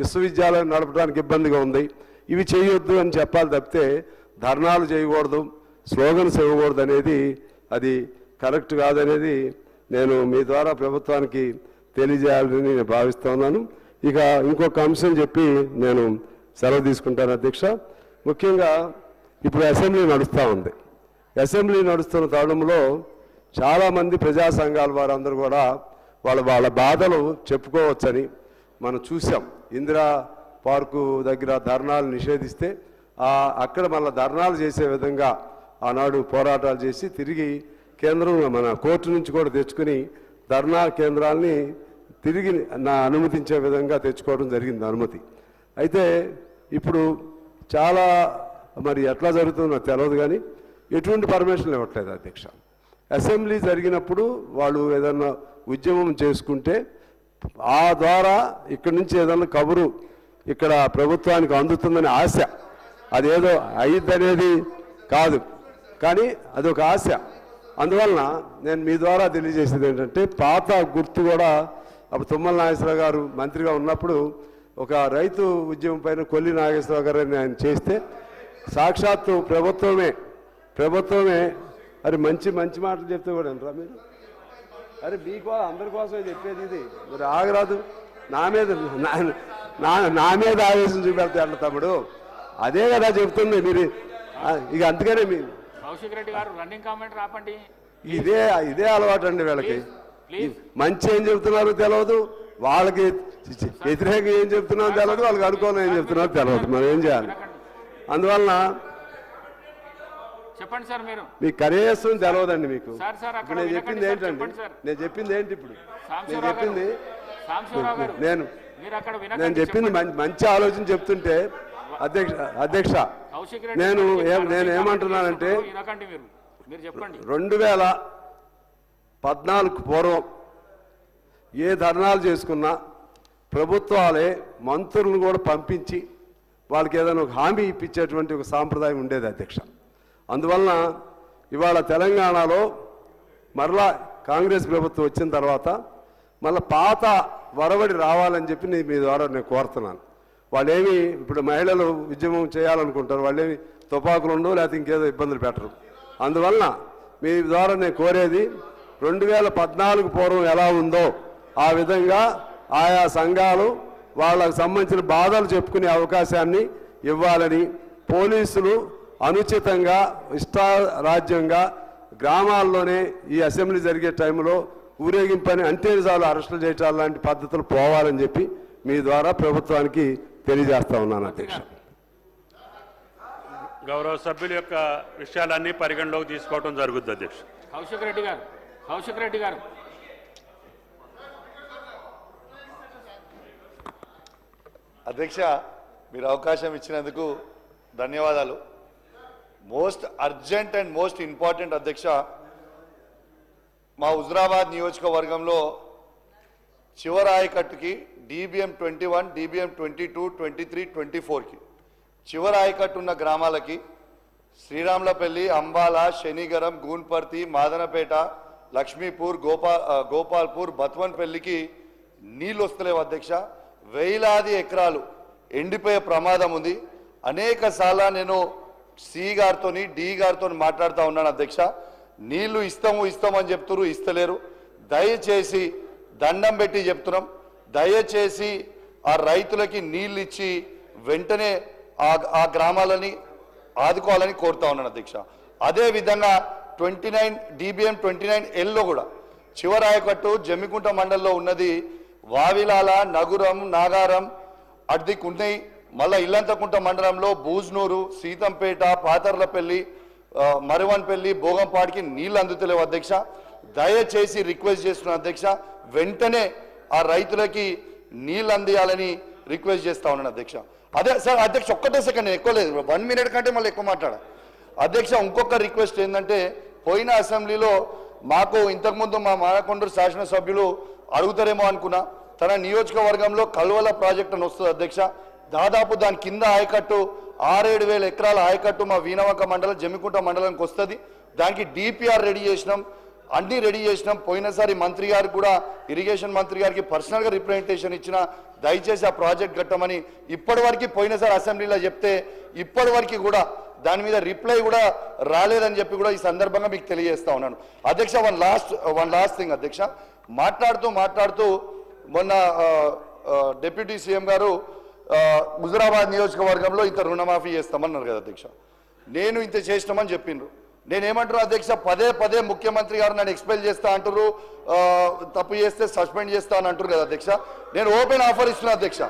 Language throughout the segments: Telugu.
విశ్వవిద్యాలయం నడపడానికి ఇబ్బందిగా ఉంది, ఇవి చేయొద్దు అని చెప్పాలి తప్పితే ధర్నాలు చేయకూడదు, స్లోగన్స్ ఇవ్వకూడదు అనేది అది కరెక్ట్ కాదనేది నేను మీ ద్వారా ప్రభుత్వానికి తెలియజేయాలని నేను భావిస్తున్నాను. ఇక ఇంకొక అంశం చెప్పి నేను సెలవు తీసుకుంటాను అధ్యక్ష. ముఖ్యంగా ఇప్పుడు అసెంబ్లీ నడుస్తూ ఉంది. అసెంబ్లీ నడుస్తున్న తరుణంలో చాలామంది ప్రజా సంఘాల వారందరూ కూడా వాళ్ళ బాధలు చెప్పుకోవచ్చని మనం చూసాం. ఇందిరా పార్కు దగ్గర ధర్నాలు నిషేధిస్తే అక్కడ మళ్ళీ ధర్నాలు చేసే విధంగా ఆనాడు పోరాటాలు చేసి తిరిగి కేంద్రం మన కోర్టు నుంచి కూడా తెచ్చుకుని ధర్నా కేంద్రాలని తిరిగి అనుమతించే విధంగా తెచ్చుకోవడం జరిగింది అనుమతి. అయితే ఇప్పుడు చాలా మరి ఎట్లా జరుగుతుందో తెలియదు కానీ ఎటువంటి పర్మిషన్లు ఇవ్వట్లేదు అధ్యక్ష. అసెంబ్లీ జరిగినప్పుడు వాళ్ళు ఏదన్నా ఉద్యమం చేసుకుంటే ఆ ద్వారా ఇక్కడి నుంచి ఏదన్నా కబురు ఇక్కడ ప్రభుత్వానికి అందుతుందని ఆశ, అదేదో అయ్యిద్దనేది కాదు కానీ అదొక ఆశ. అందువలన నేను మీ ద్వారా తెలియజేసేది ఏంటంటే పాత గుర్తు కూడా అప్పుడు తుమ్మల నాగేశ్వరరావు గారు మంత్రిగా ఉన్నప్పుడు ఒక రైతు ఉద్యమం పైన కొల్లి నాగేశ్వరరావు గారు ఆయన చేస్తే సాక్షాత్తు ప్రభుత్వమే అరే మంచి మాటలు చెప్తే కూడా అంటారా మీరు? అరే మీకు అందరి కోసమే చెప్పేది ఇది, మరి ఆగరాదు. నా మీద ఆవేశం చూపెడితే అట్లా తమ్ముడు, అదే కదా చెప్తుంది మీరు. ఇక అందుకనే మీరు ఇదే అలవాటు అండి వీళ్ళకి. మంచి ఏం చెప్తున్నారో తెలియదు, వాళ్ళకి వ్యతిరేకంగా ఏం చెప్తున్నారో తెలియదు, వాళ్ళకి అనుకూలం ఏం చెప్తున్నారో తెలియదు. మనం ఏం చేయాలి? అందువలన చెప్పండి సార్, మీరు మీకు కనీసం తెలియదండి మీకు. నేను చెప్పింది ఏంటండి, ఇప్పుడు నేను చెప్పింది మంచి ఆలోచన చెప్తుంటే అధ్యక్ష నేను ఏమంటున్నానంటే 2014 పూర్వం ఏ ధర్నాలు చేసుకున్నా ప్రభుత్వాలే మంత్రులను కూడా పంపించి వాళ్ళకి ఏదైనా ఒక హామీ ఇప్పించేటువంటి ఒక సాంప్రదాయం ఉండేది అధ్యక్ష. అందువలన ఇవాళ తెలంగాణలో మరలా కాంగ్రెస్ ప్రభుత్వం వచ్చిన తర్వాత మళ్ళీ పాత వరవడి రావాలని చెప్పి మీ ద్వారా నేను కోరుతున్నాను. వాళ్ళేమి ఇప్పుడు మహిళలు ఉద్యమం చేయాలనుకుంటారు, వాళ్ళేమి తుపాకులు ఉండవు లేకపోతే ఇంకేదో ఇబ్బందులు పెట్టరు. అందువలన మీ ద్వారా నేను కోరేది 2014 పూర్వం ఎలా ఉందో ఆ విధంగా ఆయా సంఘాలు వాళ్ళకు సంబంధించిన బాధలు చెప్పుకునే అవకాశాన్ని ఇవ్వాలని, పోలీసులు అనుచితంగా ఇష్టారాజ్యంగా గ్రామాల్లోనే ఈ అసెంబ్లీ జరిగే టైంలో ఊరేగింపని అంటే చాలు అరెస్టులు చేయటాలు లాంటి పద్ధతులు పోవాలని చెప్పి మీ ద్వారా ప్రభుత్వానికి తెలియజేస్తా ఉన్నాను అధ్యక్ష. గౌరవ సభ్యుల యొక్క విషయాలన్నీ పరిగణలోకి తీసుకోవడం జరుగుతుంది అధ్యక్ష. కౌశిక్ రెడ్డి గారు అధ్యక్ష, మీరు అవకాశం ఇచ్చినందుకు ధన్యవాదాలు. Most urgent and most important అధ్యక్ష, మా హుజురాబాద్ నియోజకవర్గంలో చివరి ఆయకట్టుకి DBM 21, DBM 22, 23, 24కి చివరి ఆయకట్టు ఉన్న గ్రామాలకి శ్రీరాములపల్లి, అంబాల, శనిగరం, గూన్పర్తి, మాదనపేట, లక్ష్మీపూర్, గోపాల్పూర్, బత్వన్పల్లికి నీళ్ళు వస్తలేవు అధ్యక్ష. వేలాది ఎకరాలు ఎండిపోయే ప్రమాదం ఉంది. అనేక సార్లు నేను సి గారితో డి గారితో మాట్లాడుతూ ఉన్నాను అధ్యక్ష. నీళ్లు ఇస్తామని చెప్తున్నారు, ఇస్తలేరు. దయచేసి దండం పెట్టి చెప్తున్నాం, దయచేసి ఆ రైతులకి నీళ్ళు ఇచ్చి వెంటనే ఆ గ్రామాలని ఆదుకోవాలని కోరుతా ఉన్నాను అధ్యక్ష. అదేవిధంగా 29 DBM 29L కూడా చివరి ఆయకట్టు జమ్మికుంట మండలంలో ఉన్నది. వావిలాల, నగురం, నాగారం అడ్దికున్నాయి. మళ్ళీ ఇల్లంతకుంట మండలంలో బూజ్నూరు, సీతంపేట, పాతర్లపల్లి, మరువన్పల్లి, భోగంపాడికి నీళ్ళు అందుతలేవు అధ్యక్ష. దయచేసి రిక్వెస్ట్ చేస్తున్నాను అధ్యక్ష, వెంటనే ఆ రైతులకి నీళ్ళు అందియాలని రిక్వెస్ట్ చేస్తా ఉన్నాను అధ్యక్ష. అదే సార్ అధ్యక్ష, ఒక్కటే సెకండ్, ఎక్కువ లేదు, 1 minute కంటే మళ్ళీ ఎక్కువ మాట్లాడ అధ్యక్ష. ఇంకొక రిక్వెస్ట్ ఏంటంటే, పోయిన అసెంబ్లీలో మాకు ఇంతకుముందు మా మానకొండూరు శాసనసభ్యులు అడుగుతారేమో అనుకున్నా, తన నియోజకవర్గంలో కల్వల ప్రాజెక్ట్ అని వస్తుంది అధ్యక్ష. దాదాపు దాని కింద ఆయకట్టు 6-7 వేల ఎకరాల ఆయకట్టు మా వీణవంక మండలం, జమ్మికుంట మండలానికి వస్తుంది. దానికి DPR రెడీ చేసినాం. అన్నీ రెడీ చేసినాం. పోయినసారి మంత్రి గారికి కూడా, ఇరిగేషన్ మంత్రి గారికి పర్సనల్గా రిప్రజెంటేషన్ ఇచ్చిన, దయచేసి ఆ ప్రాజెక్ట్ కట్టమని. ఇప్పటివరకు పోయినసారి అసెంబ్లీలో చెప్తే ఇప్పటివరకు కూడా దాని మీద రిప్లై కూడా రాలేదని చెప్పి కూడా ఈ సందర్భంగా మీకు తెలియజేస్తా ఉన్నాను. అధ్యక్ష, వన్ లాస్ట్ థింగ్ అధ్యక్ష, మాట్లాడుతూ మొన్న డిప్యూటీ సీఎం గారు హుజురాబాద్ నియోజకవర్గంలో ఇంత రుణమాఫీ చేస్తామన్నారు కదా అధ్యక్ష. నేను ఇంత చేసినామని చెప్పిండ్రు. నేనేమంటారు అధ్యక్ష, పదే ముఖ్యమంత్రి గారు నన్ను ఎక్స్పెల్ చేస్తా అంటారు, తప్పు చేస్తే సస్పెండ్ చేస్తా అని అంటారు కదా అధ్యక్ష. నేను ఓపెన్ ఆఫర్ ఇస్తున్నా అధ్యక్ష,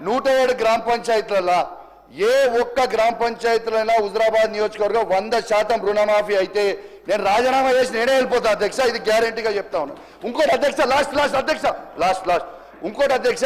107 గ్రామ పంచాయతీలలో ఏ ఒక్క గ్రామ పంచాయతీలైనా హుజురాబాద్ నియోజకవర్గం 100% రుణమాఫీ అయితే నేను రాజీనామా చేసి నేనే వెళ్ళిపోతా అధ్యక్ష. ఇది గ్యారంటీగా చెప్తా ఉన్నాను. ఇంకోటి అధ్యక్ష, లాస్ట్ ఇంకోటి అధ్యక్ష,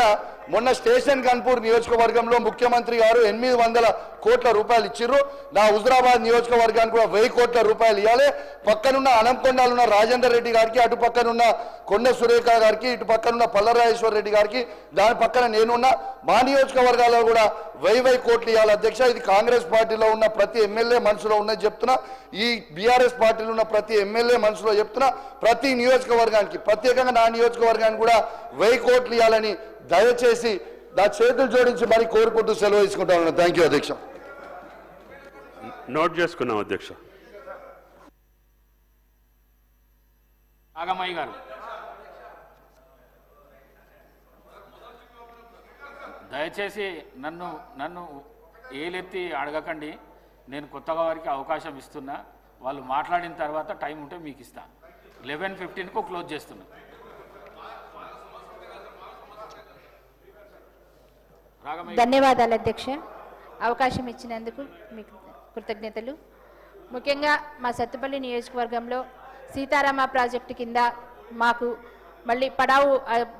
మొన్న స్టేషన్ గన్పూర్ నియోజకవర్గంలో ముఖ్యమంత్రి గారు 800 కోట్ల రూపాయలు ఇచ్చిర్రు. నా హుజురాబాద్ నియోజకవర్గానికి కూడా 1000 కోట్ల రూపాయలు ఇవ్వాలి. పక్కనున్న అనంకొండలో ఉన్న రాజేందర్ రెడ్డి గారికి, అటు పక్కనున్న కొండ సురేఖ గారికి, ఇటు పక్కనున్న పల్లరాజేశ్వర రెడ్డి గారికి, దాని పక్కన నేనున్న మా నియోజకవర్గాల్లో కూడా 1000 కోట్లు ఇవ్వాలి అధ్యక్ష. ఇది కాంగ్రెస్ పార్టీలో ఉన్న ప్రతి ఎమ్మెల్యే మనసులో ఉన్నది చెప్తున్నా, ఈ బీఆర్ఎస్ పార్టీలో ఉన్న ప్రతి ఎమ్మెల్యే మనసులో చెప్తున్నా. ప్రతి నియోజకవర్గానికి, ప్రత్యేకంగా నా నియోజకవర్గానికి కూడా 1000 కోట్లు ఇవ్వాలని దయచేసి నా చేతులు జోడించి మరి కోరుకుంటూ సెలవు తీసుకుంటా ఉన్నాను. థ్యాంక్ యూ అధ్యక్ష. నోట్ చేసుకున్నాం అధ్యక్ష. నాగమయ్య గారు, దయచేసి నన్ను ఏలెత్తి అడగకండి. నేను కొత్తగా వారికి అవకాశం ఇస్తున్నా. వాళ్ళు మాట్లాడిన తర్వాత టైం ఉంటే మీకు ఇస్తా. 11:15కు క్లోజ్ చేస్తున్నా. ధన్యవాదాలు అధ్యక్ష. అవకాశం ఇచ్చినందుకు మీకు కృతజ్ఞతలు. ముఖ్యంగా మా సత్తుపల్లి నియోజకవర్గంలో సీతారామ ప్రాజెక్టు కింద మాకు మళ్ళీ పడావు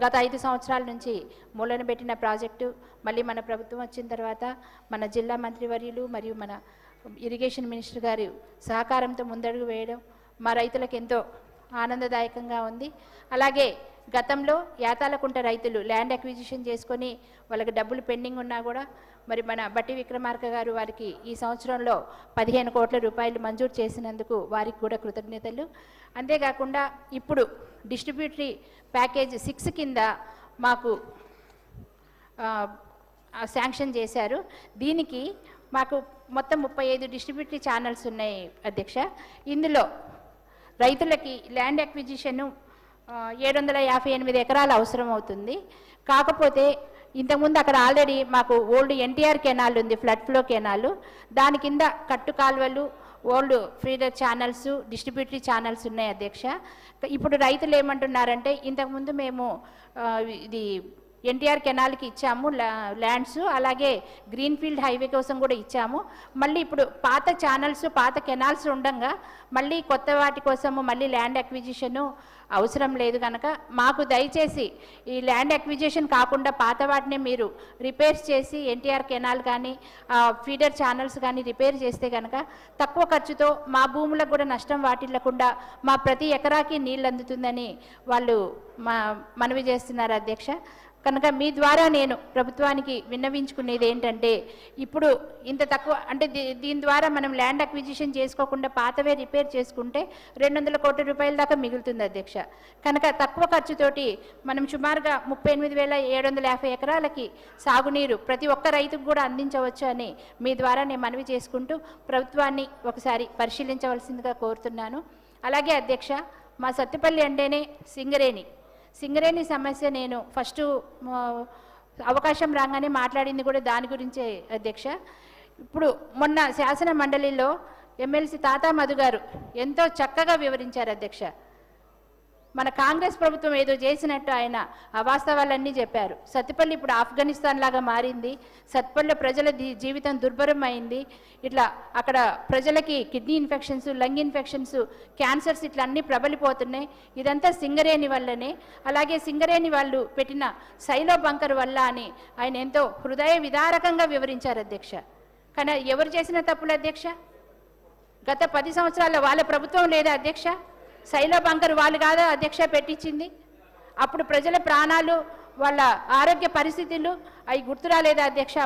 గత 5 సంవత్సరాల నుంచి మూలన పెట్టిన ప్రాజెక్టు మళ్ళీ మన ప్రభుత్వం వచ్చిన తర్వాత మన జిల్లా మంత్రివర్యులు మరియు మన ఇరిగేషన్ మినిస్టర్ గారి సహకారంతో ముందడుగు వేయడం మా రైతులకు ఎంతో ఆనందదాయకంగా ఉంది. అలాగే గతంలో యాతాలకుంట రైతులు ల్యాండ్ అక్విజిషన్ చేసుకొని వాళ్ళకి డబ్బులు పెండింగ్ ఉన్నా కూడా మరి మన బట్టి విక్రమార్క గారు వారికి ఈ సంవత్సరంలో 15 కోట్ల రూపాయలు మంజూరు చేసినందుకు వారికి కూడా కృతజ్ఞతలు. అంతేకాకుండా ఇప్పుడు డిస్ట్రిబ్యూటరీ ప్యాకేజ్ 6 కింద మాకు శాంక్షన్ చేశారు. దీనికి మాకు మొత్తం 35 డిస్ట్రిబ్యూటరీ ఛానల్స్ ఉన్నాయి అధ్యక్ష. ఇందులో రైతులకి ల్యాండ్ అక్విజిషను 758 ఎకరాలు అవసరం అవుతుంది. కాకపోతే ఇంతకుముందు అక్కడ ఆల్రెడీ మాకు ఓల్డ్ ఎన్టీఆర్ కెనాల్ ఉంది, ఫ్లడ్ ఫ్లో కెనాల్. దాని కింద కట్టు కాలువలు, old feeder channels, distributary channels ఉన్నాయి అధ్యక్ష. ఇప్పుడు రైతులు ఏమంటున్నారంటే ఇంతకుముందు మేము ఇది ఎన్టీఆర్ కెనాల్కి ఇచ్చాము ల్యాండ్స్, అలాగే గ్రీన్ఫీల్డ్ హైవే కోసం కూడా ఇచ్చాము. మళ్ళీ ఇప్పుడు పాత ఛానల్స్, పాత కెనాల్స్ ఉండగా మళ్ళీ కొత్త వాటి కోసము మళ్ళీ ల్యాండ్ అక్విజిషను అవసరం లేదు కనుక మాకు దయచేసి ఈ ల్యాండ్ అక్విజిషన్ కాకుండా పాత వాటిని మీరు రిపేర్స్ చేసి ఎన్టీఆర్ కెనాల్ కానీ ఫీడర్ ఛానల్స్ కానీ రిపేర్ చేస్తే కనుక తక్కువ ఖర్చుతో మా భూములకు కూడా నష్టం వాటిల్లకుండా మా ప్రతి ఎకరాకి నీళ్ళు అందుతుందని వాళ్ళు మనవి చేస్తున్నారు అధ్యక్ష. కనుక మీ ద్వారా నేను ప్రభుత్వానికి విన్నవించుకునేది ఏంటంటే ఇప్పుడు ఇంత తక్కువ అంటే దీని ద్వారా మనం ల్యాండ్ అక్విజిషన్ చేసుకోకుండా పాతవే రిపేర్ చేసుకుంటే 200 కోట్ల రూపాయల దాకా మిగులుతుంది అధ్యక్ష. కనుక తక్కువ ఖర్చుతోటి మనం సుమారుగా 38,750 ఎకరాలకి సాగునీరు ప్రతి ఒక్క రైతుకు కూడా అందించవచ్చు అని మీ ద్వారా నేను మనవి చేసుకుంటూ ప్రభుత్వాన్ని ఒకసారి పరిశీలించవలసిందిగా కోరుతున్నాను. అలాగే అధ్యక్ష, మా సత్తుపల్లి అంటేనే సింగరేణి సమస్య నేను ఫస్ట్ అవకాశం రాగానే మాట్లాడింది కూడా దాని గురించే అధ్యక్ష. ఇప్పుడు మొన్న శాసన మండలిలో ఎమ్మెల్సీ తాతా మధు గారు ఎంతో చక్కగా వివరించారు అధ్యక్ష. మన కాంగ్రెస్ ప్రభుత్వం ఏదో చేసినట్టు ఆయన అవాస్తవాలన్నీ చెప్పారు. సత్తుపల్లి ఇప్పుడు ఆఫ్ఘనిస్తాన్ లాగా మారింది, సత్తుపల్లి ప్రజల జీవితం దుర్భరం అయింది, ఇట్లా అక్కడ ప్రజలకి kidney infections, lung infections, cancers ఇట్లా అన్నీ ప్రబలిపోతున్నాయి. ఇదంతా సింగరేణి వల్లనే. అలాగే సింగరేణి వాళ్ళు పెట్టిన సైలో బంకర్ వల్ల అని ఆయన ఎంతో హృదయ విదారకంగా వివరించారు అధ్యక్ష. కానీ ఎవరు చేసిన తప్పులు అధ్యక్ష? గత 10 సంవత్సరాల వాళ్ళ ప్రభుత్వం లేదా అధ్యక్ష? సైలో బంకర్ వాళ్ళు కాదా అధ్యక్ష పెట్టించింది? అప్పుడు ప్రజల ప్రాణాలు, వాళ్ళ ఆరోగ్య పరిస్థితులు అవి గుర్తురాలేదా అధ్యక్ష?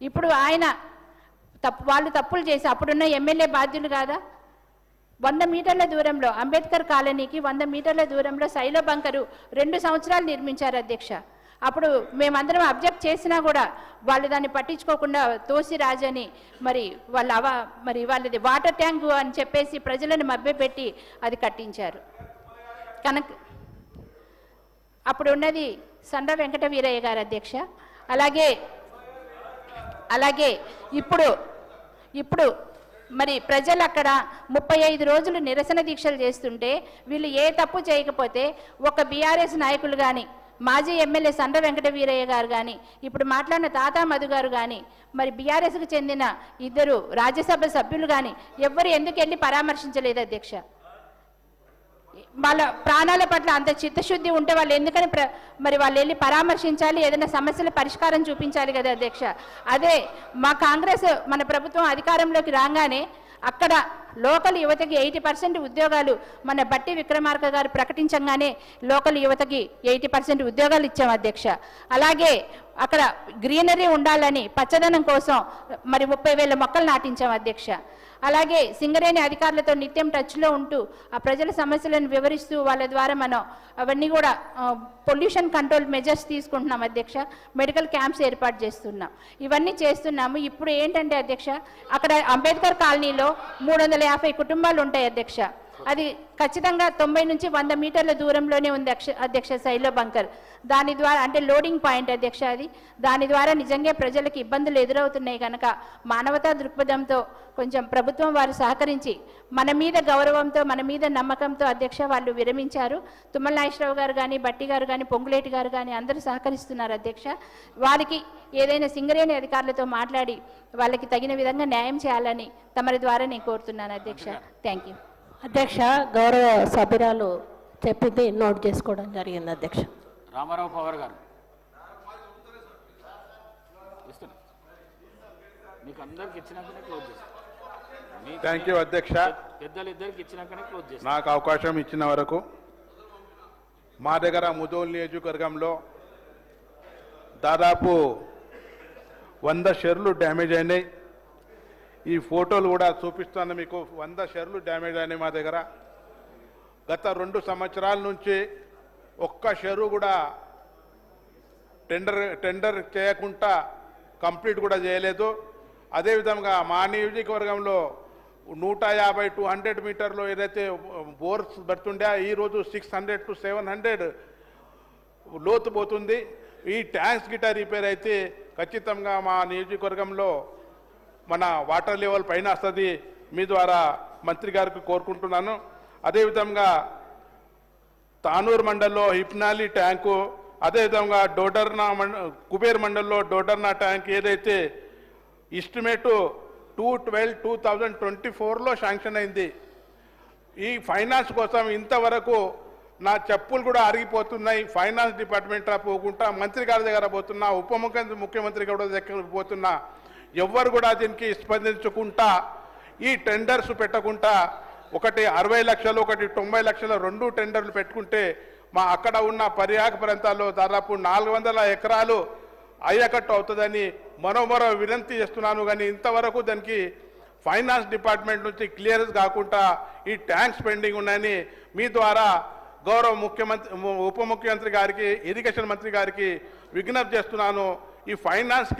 ఇప్పుడు ఆయన వాళ్ళు తప్పులు చేసి అప్పుడున్న ఎమ్మెల్యే బాధ్యులు కాదా? 100 మీటర్ల దూరంలో అంబేద్కర్ కాలనీకి 100 మీటర్ల దూరంలో శైల బంకరు 2 సంవత్సరాలు నిర్మించారు అధ్యక్ష. అప్పుడు మేమందరం అబ్జెక్ట్ చేసినా కూడా వాళ్ళు దాన్ని పట్టించుకోకుండా తోసి రాజని మరి వాళ్ళది వాటర్ ట్యాంకు అని చెప్పేసి ప్రజలను మభ్యపెట్టి అది కట్టించారు. కనుక అప్పుడు ఉన్నది సండ్ర వెంకట వీరయ్య గారు అధ్యక్ష. అలాగే ఇప్పుడు మరి ప్రజలు అక్కడ 35 రోజులు నిరసన దీక్షలు చేస్తుంటే వీళ్ళు ఏ తప్పు చేయకపోతే ఒక బీఆర్ఎస్ నాయకులు కానీ, మాజీ ఎమ్మెల్యే సండ్ర వెంకట వీరయ్య గారు కానీ, ఇప్పుడు మాట్లాడిన తాతా మధు గారు కానీ, మరి బీఆర్ఎస్కి చెందిన 2 రాజ్యసభ సభ్యులు కానీ ఎవ్వరు ఎందుకు వెళ్ళి పరామర్శించలేదు అధ్యక్ష. వాళ్ళ ప్రాణాల పట్ల అంత చిత్తశుద్ధి ఉంటే వాళ్ళు ఎందుకని మరి వాళ్ళు వెళ్ళి పరామర్శించాలి, ఏదైనా సమస్యల పరిష్కారం చూపించాలి కదా అధ్యక్ష. అదే మా కాంగ్రెస్ మన ప్రభుత్వం అధికారంలోకి రాగానే అక్కడ లోకల్ యువతకి 80% ఉద్యోగాలు మన బట్టి విక్రమార్క గారు ప్రకటించగానే లోకల్ యువతకి 80% ఉద్యోగాలు ఇచ్చాం అధ్యక్ష. అలాగే అక్కడ గ్రీనరీ ఉండాలని పచ్చదనం కోసం మరి 30,000 మొక్కలు నాటించాం అధ్యక్ష. అలాగే సింగరేణి అధికారులతో నిత్యం టచ్లో ఉంటూ ఆ ప్రజల సమస్యలను వివరిస్తూ వాళ్ళ ద్వారా మనం అవన్నీ కూడా పొల్యూషన్ కంట్రోల్ మెజర్స్ తీసుకుంటున్నాం అధ్యక్ష. మెడికల్ క్యాంప్స్ ఏర్పాటు చేస్తున్నాం, ఇవన్నీ చేస్తున్నాము. ఇప్పుడు ఏంటంటే అధ్యక్ష, అక్కడ అంబేద్కర్ కాలనీలో 350 కుటుంబాలు ఉంటాయి అధ్యక్ష. అది ఖచ్చితంగా 90 నుంచి 100 మీటర్ల దూరంలోనే ఉంది అధ్యక్ష శైల బంకర్. దాని ద్వారా అంటే లోడింగ్ పాయింట్ అధ్యక్ష అది. దాని ద్వారా నిజంగా ప్రజలకు ఇబ్బందులు ఎదురవుతున్నాయి కనుక మానవతా దృక్పథంతో కొంచెం ప్రభుత్వం వారు సహకరించి మన మీద గౌరవంతో మన మీద నమ్మకంతో అధ్యక్ష వాళ్ళు విరమించారు. తుమ్మల నాగేశ్వరరావు గారు కానీ, బట్టి గారు కానీ, పొంగులేటి గారు కానీ అందరూ సహకరిస్తున్నారు అధ్యక్ష. వారికి ఏదైనా సింగరేణి అధికారులతో మాట్లాడి వాళ్ళకి తగిన విధంగా న్యాయం చేయాలని తమరి ద్వారా నేను కోరుతున్నాను అధ్యక్ష. థ్యాంక్ యూ అధ్యక్ష. గౌరవ సభ్యురాలు చెప్పింది నోట్ చేసుకోవడం జరిగింది అధ్యక్ష. రామారావు పవర్ గారు మీకు అందరికి ఇచ్చినాకనే క్లోజ్ చేస్తాను. థ్యాంక్ యూ అధ్యక్ష. పెద్దలు ఇద్దరికి ఇచ్చినాకనే క్లోజ్ చేస్తాను. నాకు అవకాశం ఇచ్చిన వరకు మా దగ్గర ముదోల్ నియోజకవర్గంలో దాదాపు 100 షెర్లు డ్యామేజ్ అయినాయి. ఈ ఫోటోలు కూడా చూపిస్తాను మీకు. 100 షెర్లు డ్యామేజ్ అయినాయి మా దగ్గర. గత 2 సంవత్సరాల నుంచి ఒక్క షెరు కూడా టెండర్ చేయకుండా కంప్లీట్ కూడా చేయలేదు. అదేవిధంగా మా నియోజకవర్గంలో 150-200 మీటర్లు ఏదైతే బోర్స్ పెడుతుండే ఈరోజు 600 to 700 లోతు పోతుంది. ఈ ట్యాంక్స్ గిట రిపేర్ అయితే ఖచ్చితంగా మా నియోజకవర్గంలో మన వాటర్ లెవెల్ పైన వస్తుంది. మీ ద్వారా మంత్రి గారికి కోరుకుంటున్నాను. అదేవిధంగా తానూరు మండల్లో హిప్నాలి ట్యాంకు, అదేవిధంగా డోడర్నా కుబేర్ మండల్లో డోడర్నా ట్యాంక్ ఏదైతే ఎస్టిమేటు 2/12/2024లో శాంక్షన్ అయింది. ఈ ఫైనాన్స్ కోసం ఇంతవరకు నా చెప్పులు కూడా అరిగిపోతున్నాయి. ఫైనాన్స్ డిపార్ట్మెంట్ పోకుండా మంత్రి గారి దగ్గర పోతున్నా, ముఖ్యమంత్రి గారి దగ్గర పోతున్నా, ఎవ్వరు కూడా దీనికి స్పందించకుండా ఈ టెండర్స్ పెట్టకుండా ఒకటి 60 లక్షలు ఒకటి 90 లక్షలు 2 టెండర్లు పెట్టుకుంటే మా అక్కడ ఉన్న పర్యాక ప్రాంతాల్లో దాదాపు 400 ఎకరాలు అయ్యకట్టు అవుతుందని మరో వినంతి చేస్తున్నాను. కానీ ఇంతవరకు దానికి ఫైనాన్స్ డిపార్ట్మెంట్ నుంచి క్లియరెన్స్ కాకుండా ఈ ట్యాంక్స్ పెండింగ్ ఉన్నాయని మీ ద్వారా గౌరవ ఉప ముఖ్యమంత్రి గారికి, ఇరిగేషన్ మంత్రి గారికి విజ్ఞప్తి చేస్తున్నాను. ఈ ఫైనాన్స్